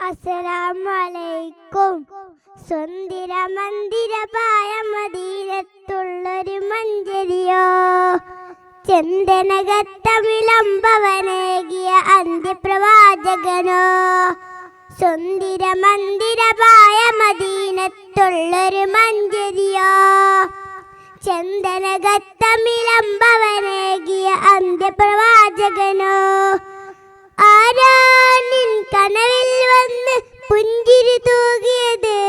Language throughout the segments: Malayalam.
അസ്സലാമലൈക്കും. സുന്ദര മന്ദിരപായ മദീനത്തുള്ളൊരു മഞ്ചരിയോ, ചന്ദനഗത്തമിളമ്പവനേകിയ അന്ത്യപ്രവാചകനോ. സുന്ദര മന്ദിരപായ മദീനത്തുള്ളൊരു മഞ്ചരിയോ, ചന്ദനഗത്തമിളമ്പവനേകിയ അന്ത്യപ്രവാചകനോ. ആരാ നിൻ കനവിൽ വന്ന് പുഞ്ചിരി തൂകിയത്?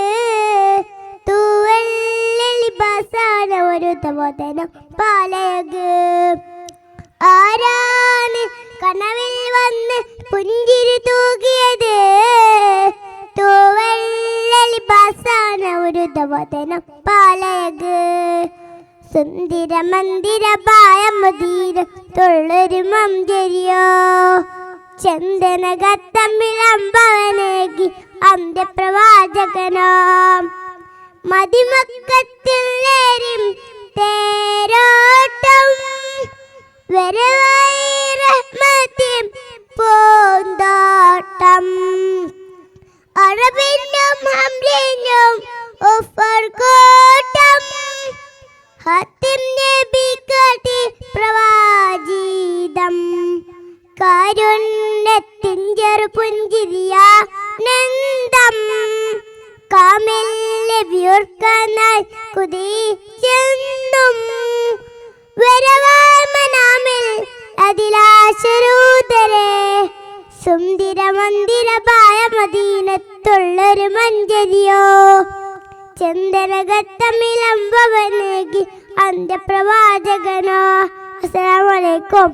തൂവല്ലിബാസാന ഒരു തവതനം പാലയക്. ആരാ നിൻ കനവിൽ വന്ന് പുഞ്ചിരി തൂകിയത്? തൂവല്ലിബാസാന ഒരു തവതനം പാലയക്. സുന്ദര മന്ദിരപായ മദീനത്തുള്ളൊരു മഞ്ചരിയോ, ചന്ദനഗത്തമിളമ്പവനേകി അന്ത്യപ്രവാചകനോ. മദിമക്കത്തിലേറിം തേരോട്ടം, വരവായി റഹ്മത്തിൻ പൂന്തോട്ടം. അറബിനും ഹംലിനും ഉഫർ കൂട്ടം, ഹത്തിം നബി കാട്ടി പ്രവാചീതം. കാരുണ്യത്തിൻ ചെറുപുഞ്ചിരിയാനന്ദം, കാമിൽ നബിയോർക്കാനായി കുതിച്ചെന്നും. വരവായി മനാമിൽ അതിലാശരൂതരെ, സുന്ദര മന്ദിരപായ മദീനത്തുള്ളൊരു മഞ്ചരിയോ, ചന്ദനഗത്തമിളമ്പവനേകി അന്ത്യപ്രവാചകനോ. അസ്സലാമു അലൈക്കും.